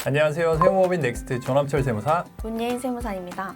안녕하세요. 세무법인 넥스트 조남철 세무사. 문예인 세무사입니다.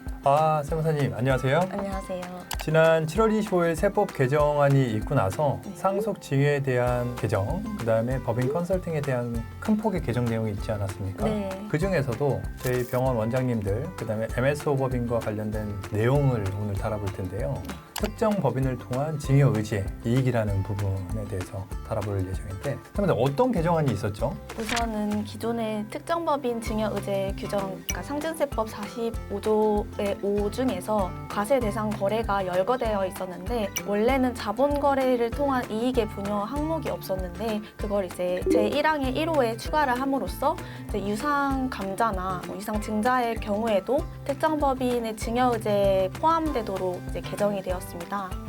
세무사님 안녕하세요. 안녕하세요. 지난 7월 25일 세법 개정안이 있고 나서 상속 징여에 대한 개정, 그다음에 법인 컨설팅에 대한 큰 폭의 개정 내용이 있지 않았습니까? 네. 그 중에서도 저희 병원 원장님들, 그다음에 MSO 법인과 관련된 내용을 오늘 다뤄볼 텐데요. 특정 법인을 통한 징여 의지의 이익이라는 부분에 대해서 다뤄볼 예정인데, 그러면 어떤 개정안이 있었죠? 우선은 기존의 특정 법인 증여 의제 규정, 그러니까 상증세법 45조의 5 중에서 과세 대상 거래가 열거되어 있었는데, 원래는 자본 거래를 통한 이익의 분여 항목이 없었는데, 그걸 이제 제1항의 1호에 추가를 함으로써 이제 유상 감자나 유상 증자의 경우에도 특정 법인의 증여 의제에 포함되도록 이제 개정이 되었습니다.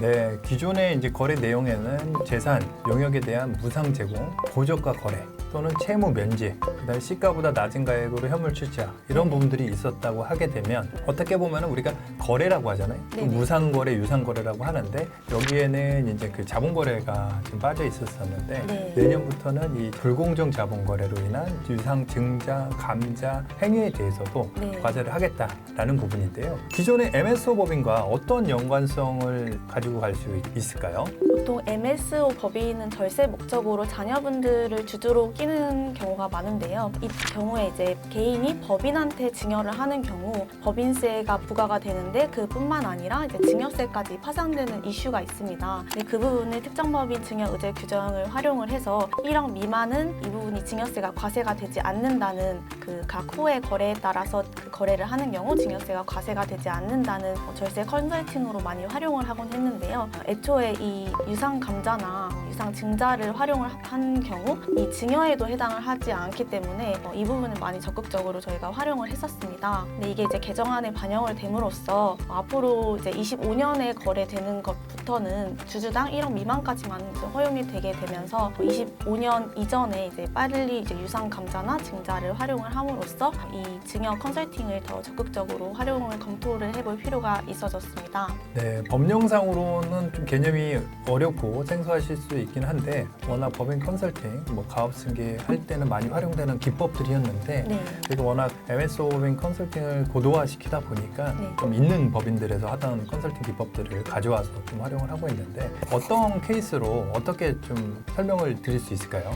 네, 기존의 이제 거래 내용에는 재산, 용역에 대한 무상 제공, 고저가 거래 또는 채무 면제, 그다음에 시가보다 낮은 가액으로 현물 출자 이런 부분들이 있었다고 하게 되면 어떻게 보면 우리가 거래라고 하잖아요. 무상 거래, 유상 거래라고 하는데 여기에는 이제 그 자본 거래가 좀 빠져 있었었는데 내년부터는 이 불공정 자본 거래로 인한 유상 증자, 감자 행위에 대해서도 과세를 하겠다라는 부분인데요. 기존의 MSO 법인과 어떤 연관성을 가지고 갈 수 있을까요? 보통 MSO 법인은 절세 목적으로 자녀분들을 주주로 끼는 경우가 많은데요. 이 경우에 이제 개인이 법인한테 증여를 하는 경우 법인세가 부과가 되는데, 그뿐만 아니라 이제 증여세까지 파산되는 이슈가 있습니다. 근데 그 부분을 특정 법인 증여 의제 규정을 활용을 해서 1억 미만은 이 부분이 증여세가 과세가 되지 않는다는, 그 각 호의 거래에 따라서 그 거래를 하는 경우 증여세가 과세가 되지 않는다는 절세 컨설팅으로 많이 활용을 하곤 했는데요. 애초에 이 유상 감자나 유상 증자를 활용을 한 경우 이 증여에도 해당을 하지 않기 때문에 이 부분을 많이 적극적으로 저희가 활용을 했었습니다. 근데 이게 이제 개정안에 반영을 됨으로써 앞으로 이제 25년에 거래되는 것부터는 주주당 1억 미만까지만 허용이 되게 되면서 25년 이전에 이제 빨리 이제 유상 감자나 증자를 활용을 함으로써 이 증여 컨설팅을 더 적극적으로 활용을 검토를 해볼 필요가 있어졌습니다. 네, 법령상으로는 좀 개념이 어렵고 생소하실 수 있긴 한데 워낙 법인 컨설팅, 가업 승계 할 때는 많이 활용되는 기법들이었는데 그리고 워낙 MSO 법인 컨설팅을 고도화시키다 보니까 좀 있는 법인들에서 하던 컨설팅 기법들을 가져와서 좀 활용을 하고 있는데 어떤 케이스로 어떻게 좀 설명을 드릴 수 있을까요?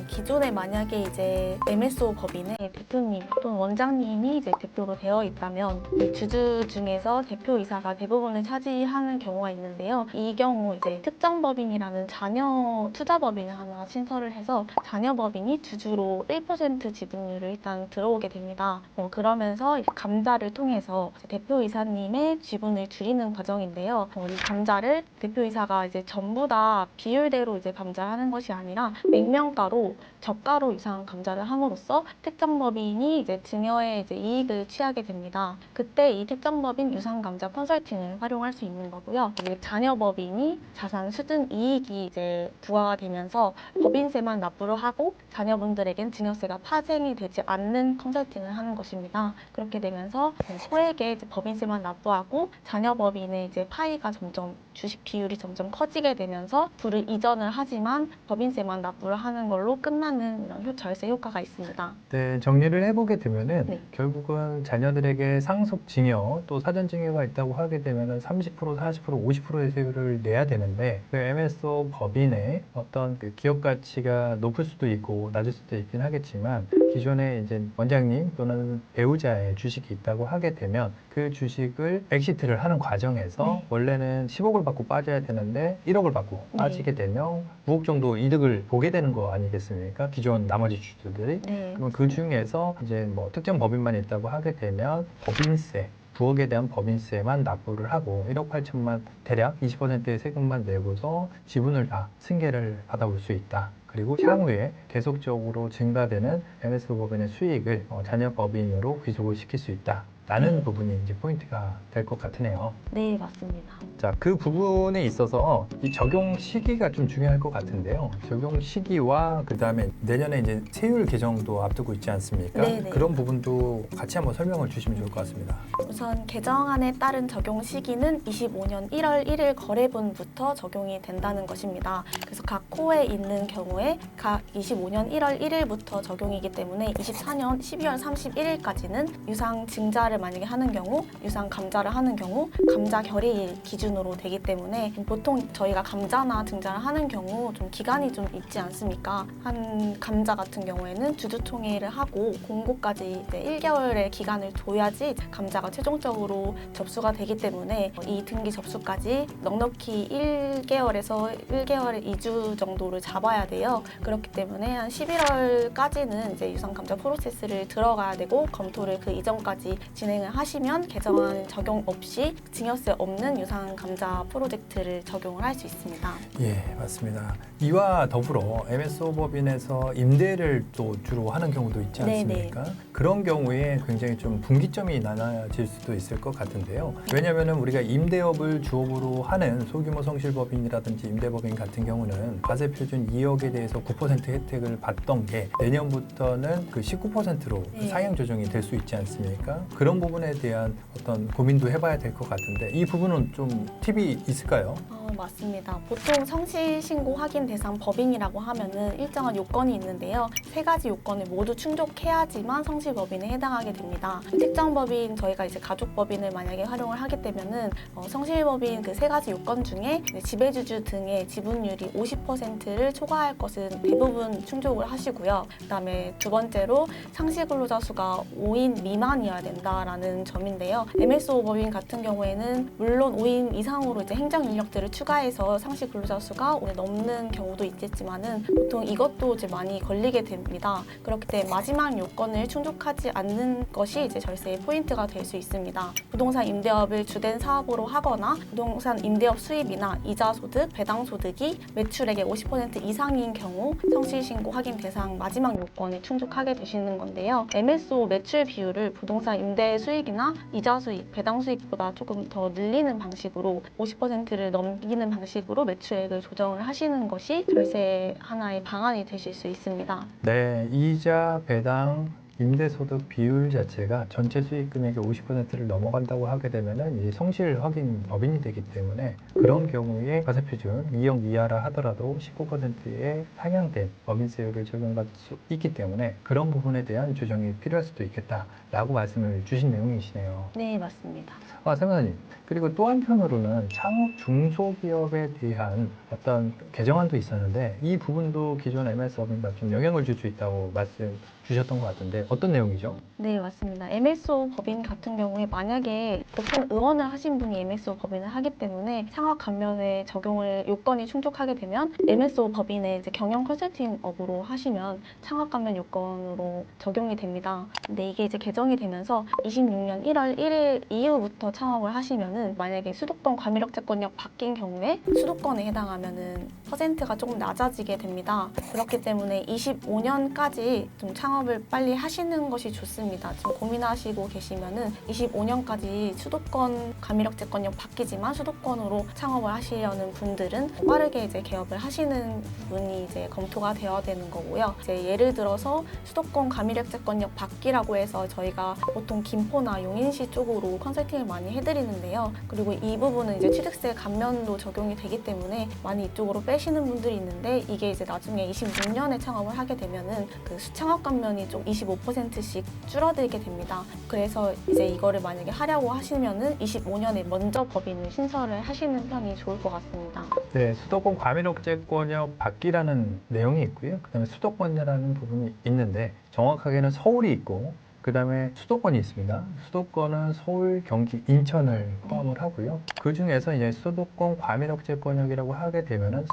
기존에 만약에 이제 MSO 법인의 대표님 또는 원장님이 이제 대표로 되어 있다면 이 주주 중에서 대표이사가 대부분을 차지하는 경우가 있는데요. 이 경우 이제 특정 법인이라는 자녀 투자 법인을 하나 신설을 해서 자녀 법인이 주주로 1% 지분율을 일단 들어오게 됩니다. 그러면서 감자를 통해서 대표이사님의 지분을 줄이는 과정인데요. 이 감자를 대표이사가 이제 전부 다 비율대로 이제 감자하는 것이 아니라 맥명가로 저가로 유상 감자를 함으로써 특정 법인이 이제 증여의 이제 이익을 취하게 됩니다. 그때 이 특정 법인 유상 감자 컨설팅을 활용할 수 있는 거고요. 자녀 법인이 자산 수준 이익이 이제 부과가 되면서 법인세만 납부를 하고 자녀분들에겐 증여세가 파생이 되지 않는 컨설팅을 하는 것입니다. 그렇게 되면서 소액의 이제 법인세만 납부하고 자녀 법인의 이제 파이가 점점 주식 비율이 점점 커지게 되면서 부를 이전을 하지만 법인세만 납부를 하는 걸로 끝나는 이런 절세 효과가 있습니다. 네, 정리를 해보게 되면은 결국은 자녀들에게 상속 징여 또 사전 징여가 있다고 하게 되면은 30%, 40%, 50%의 세율을 내야 되는데 그 MSO 법인의 어떤 그 기업 가치가 높을 수도 있고 낮을 수도 있긴 하겠지만 기존에 이제 원장님 또는 배우자의 주식이 있다고 하게 되면 그 주식을 엑시트를 하는 과정에서 원래는 10억을 받고 빠져야 되는데 1억을 받고 빠지게 되면 9억 정도 이득을 보게 되는 거 아니겠습니까? 기존 나머지 주주들이. 그럼 그 중에서 이제 특정 법인만 있다고 하게 되면 법인세 9억에 대한 법인세만 납부를 하고 1억 8천만 대략 20%의 세금만 내고서 지분을 다 승계를 받아볼 수 있다. 그리고 향후에 계속적으로 증가되는 MSO 법인의 수익을 자녀 법인으로 귀속을 시킬 수 있다. 라는 부분이 이제 포인트가 될 것 같으네요. 네, 맞습니다. 자, 그 부분에 있어서 이 적용 시기가 좀 중요할 것 같은데요. 적용 시기와 그 다음에 내년에 이제 세율 개정도 앞두고 있지 않습니까? 그런 부분도 같이 한번 설명을 주시면 좋을 것 같습니다. 우선 개정안에 따른 적용 시기는 25년 1월 1일 거래분부터 적용이 된다는 것입니다. 그래서 각 호에 있는 경우에 경우에 각 25년 1월 1일부터 적용이기 때문에 24년 12월 31일까지는 유상 증자를 만약에 하는 경우, 유상 감자를 하는 경우 감자 결의일 기준으로 되기 때문에 보통 저희가 감자나 증자를 하는 경우 좀 기간이 좀 있지 않습니까? 한 감자 같은 경우에는 주주총회를 하고 공고까지 이제 1개월의 기간을 둬야지 감자가 최종적으로 접수가 되기 때문에 이 등기 접수까지 넉넉히 1개월에서 1개월에 2주 정도를 잡아야 돼요. 그렇기 때문에 한 11월까지는 이제 유상 감자 프로세스를 들어가야 되고 검토를 그 이전까지 진행을 하시면 개정안 적용 없이 증여세 없는 유상 감자 프로젝트를 적용을 할 수 있습니다. 예, 맞습니다. 이와 더불어 MSO 법인에서 임대를 또 주로 하는 경우도 있지 않습니까? 그런 경우에 굉장히 좀 분기점이 나눠질 수도 있을 것 같은데요. 왜냐하면 우리가 임대업을 주업으로 하는 소규모 성실법인이라든지 임대법인 같은 경우는 과세표준 2억에 대해서 9% 혜택을 받던 게 내년부터는 그 19%로 상향 조정이 될 수 있지 않습니까? 그런 부분에 대한 어떤 고민도 해봐야 될 것 같은데 이 부분은 좀 팁이 있을까요? 맞습니다. 보통 성실신고 확인 대상 법인이라고 하면은 일정한 요건이 있는데요. 세 가지 요건을 모두 충족해야지만 성실법인에 해당하게 됩니다. 특정 법인, 저희가 이제 가족법인을 만약에 활용을 하게 되면은 성실법인 그 세 가지 요건 중에 지배주주 등의 지분율이 50%를 초과할 것은 대부분 충족을 하시고요. 그다음에 두 번째로 상시근로자 수가 5인 미만이어야 된다라는 점인데요. MSO 법인 같은 경우에는 물론 5인 이상으로 이제 행정 인력들을 추가해서 상시 근로자 수가 넘는 경우도 있겠지만은 보통 이것도 이제 많이 걸리게 됩니다. 그렇기 때문에 마지막 요건을 충족하지 않는 것이 이제 절세의 포인트가 될 수 있습니다. 부동산 임대업을 주된 사업으로 하거나 부동산 임대업 수입이나 이자 소득, 배당 소득이 매출액의 50% 이상인 경우 성실신고 확인 대상 마지막 요건에 충족하게 되시는 건데요. MSO 매출 비율을 부동산 임대 수익이나 이자 수익, 배당 수익보다 조금 더 늘리는 방식으로 50%를 넘기는 방식으로 매출액을 조정을 하시는 것이 절세 하나의 방안이 되실 수 있습니다. 네, 이자, 배당, 임대소득 비율 자체가 전체 수익 금액의 50%를 넘어간다고 하게 되면은 이제 성실 확인 법인이 되기 때문에 그런 경우에 과세표준 2억 이하라 하더라도 19%의 상향된 법인세율을 적용받을 수 있기 때문에 그런 부분에 대한 조정이 필요할 수도 있겠다라고 말씀을 주신 내용이시네요. 네, 맞습니다. 사장님, 그리고 또 한편으로는 창업 중소기업에 대한 어떤 개정안도 있었는데 이 부분도 기존 MS 법인과 좀 영향을 줄 수 있다고 말씀 주셨던 것 같은데 어떤 내용이죠? 네, 맞습니다. MSO 법인 같은 경우에 만약에 보통 의원을 하신 분이 MSO 법인을 하기 때문에 창업 감면의 적용을 요건이 충족하게 되면 MSO 법인의 이제 경영 컨설팅업으로 하시면 창업 감면 요건으로 적용이 됩니다. 근데 이게 이제 개정이 되면서 26년 1월 1일 이후부터 창업을 하시면은 만약에 수도권 과밀역세권역 바뀐 경우에 수도권에 해당하면은 퍼센트가 조금 낮아지게 됩니다. 그렇기 때문에 25년까지 좀 창업을 빨리 하시는 것이 좋습니다. 지금 고민하시고 계시면은 25년까지 수도권 과밀역세권역 바뀌지만 수도권으로 창업을 하시려는 분들은 빠르게 이제 개업을 하시는 분이 이제 검토가 되어야 되는 거고요. 이제 예를 들어서 수도권 과밀역세권역 바뀌라고 해서 저희가 보통 김포나 용인시 쪽으로 컨설팅을 많이 해드리는데요. 그리고 이 부분은 이제 취득세 감면도 적용이 되기 때문에 많이 이쪽으로 빼시는 분들이 있는데 이게 이제 나중에 26년에 창업을 하게 되면은 그 수창업 감면이 좀 25%씩 줄어들게 됩니다. 그래서 이제 이거를 만약에 하려고 하시면은 25년에 먼저 법인을 신설을 하시는 편이 좋을 것 같습니다. 네, 수도권 과밀역세권역 바뀌라는 내용이 있고요. 그다음에 수도권이라는 부분이 있는데 정확하게는 서울이 있고 그 다음에 수도권이 있습니다. 수도권은 서울, 경기, 인천을 포함을 하고요. 그 중에서 이제 수도권 과밀역세권역이라고 하게 되면은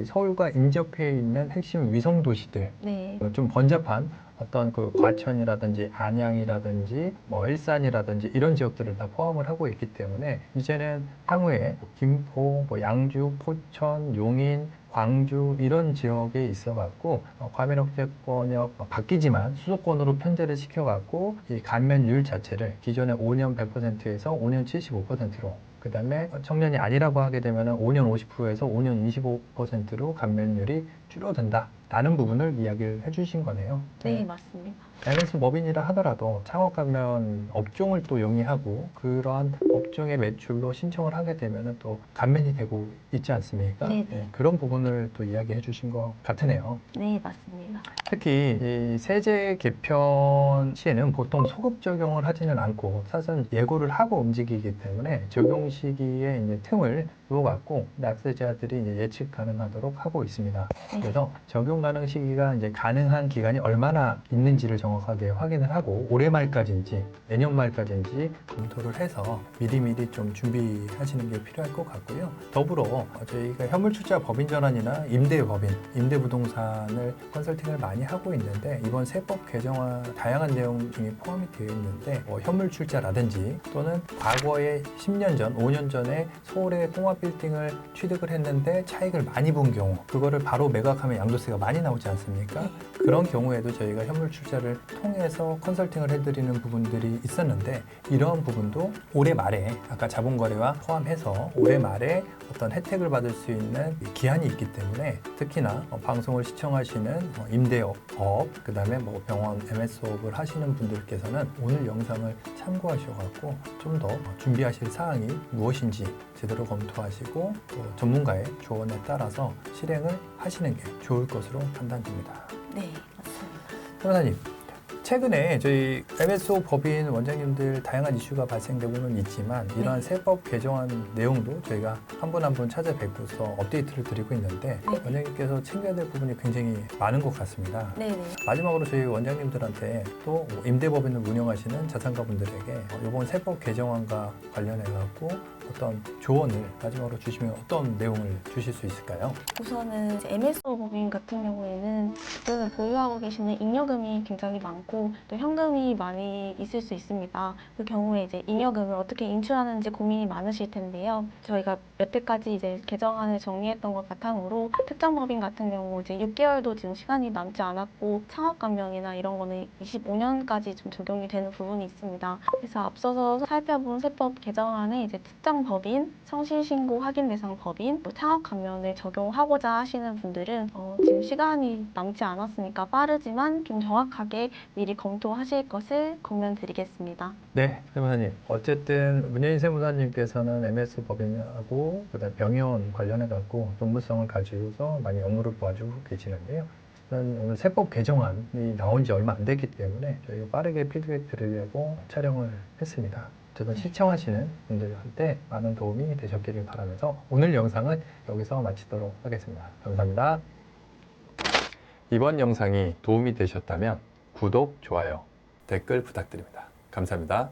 서울과 인접해 있는 핵심 위성 도시들, 네. 좀 번잡한 어떤 그 과천이라든지 안양이라든지 뭐 일산이라든지 이런 지역들을 다 포함을 하고 있기 때문에 이제는 향후에 김포, 뭐 양주, 포천, 용인, 광주 이런 지역에 있어 갖고 과밀역세권역 바뀌지만 수도권으로 편제를 시켜 갖고 이 감면율 자체를 기존의 5년 100%에서 5년 75%로 그 다음에 청년이 아니라고 하게 되면 5년 50%에서 5년 25%로 감면율이 줄어든다. 라는 부분을 이야기를 해주신 거네요. 네, 맞습니다. MS 법인이라 하더라도 창업가면 업종을 또 영위하고 그러한 업종의 매출로 신청을 하게 되면 또 감면이 되고 있지 않습니까? 네네. 그런 부분을 또 이야기해 주신 것 같으네요. 네, 맞습니다. 특히 이 세제 개편 시에는 보통 소급 적용을 하지는 않고 사전 예고를 하고 움직이기 때문에 적용 시기에 이제 틈을 두어갖고 납세자들이 이제 예측 가능하도록 하고 있습니다. 그래서 적용 가능 시기가 이제 가능한 기간이 얼마나 있는지를 정확하게 확인을 하고 올해 말까지인지 내년 말까지인지 검토를 해서 미리미리 좀 준비하시는 게 필요할 것 같고요. 더불어 저희가 현물출자 법인 전환이나 임대법인, 임대부동산을 컨설팅을 많이 하고 있는데 이번 세법 개정안 다양한 내용 중에 포함이 되어 있는데 현물출자라든지 또는 과거에 10년 전, 5년 전에 서울의 통합 빌딩을 취득을 했는데 차익을 많이 본 경우 그거를 바로 매각하면 양도세가 많이 나오지 않습니까? 그런 경우에도 저희가 현물출자를 통해서 컨설팅을 해드리는 부분들이 있었는데 이러한 부분도 올해 말에 아까 자본거래와 포함해서 올해 말에 어떤 혜택을 받을 수 있는 기한이 있기 때문에 특히나 방송을 시청하시는 임대업, 그 다음에 뭐 병원, MS업을 하시는 분들께서는 오늘 영상을 참고하셔갖고 좀 더 준비하실 사항이 무엇인지 제대로 검토하시고 또 전문가의 조언에 따라서 실행을 하시는 게 좋을 것으로 판단됩니다. 네, 맞습니다. 변호사님, 최근에 저희 MSO 법인 원장님들 다양한 이슈가 발생되고는 있지만 이러한 세법 개정안 내용도 저희가 한 분 한 분 찾아뵙고서 업데이트를 드리고 있는데 원장님께서 챙겨야 될 부분이 굉장히 많은 것 같습니다. 네네. 마지막으로 저희 원장님들한테 또 임대법인을 운영하시는 자산가분들에게 이번 세법 개정안과 관련해 갖고 어떤 조언을 마지막으로 주시면 어떤 내용을 주실 수 있을까요? 우선은 MSO 법인 같은 경우에는 지금 보유하고 계시는 잉여금이 굉장히 많고 또 현금이 많이 있을 수 있습니다. 그 경우에 이제 잉여금을 어떻게 인출하는지 고민이 많으실 텐데요. 저희가 여태까지 이제 개정안을 정리했던 것 바탕으로 특정 법인 같은 경우 이제 6개월도 지금 시간이 남지 않았고 창업 감면이나 이런 거는 25년까지 좀 적용이 되는 부분이 있습니다. 그래서 앞서서 살펴본 세법 개정안에 이제 특정 법인, 성실신고 확인 대상 법인, 또 창업 감면을 적용하고자 하시는 분들은 지금 시간이 남지 않았으니까 빠르지만 좀 정확하게 미리 검토하실 것을 권면드리겠습니다. 네, 세무사님. 어쨌든 문예인 세무사님께서는 MS 법인하고 그다음 병원 관련해 갖고 전문성을 가지고서 많이 업무를 도와주고 계시는데요. 일단 오늘 세법 개정안이 나온 지 얼마 안 됐기 때문에 저희가 빠르게 피드백 드리려고 촬영을 했습니다. 어쨌든 시청하시는 분들한테 많은 도움이 되셨기를 바라면서 오늘 영상은 여기서 마치도록 하겠습니다. 감사합니다. 이번 영상이 도움이 되셨다면 구독, 좋아요, 댓글 부탁드립니다. 감사합니다.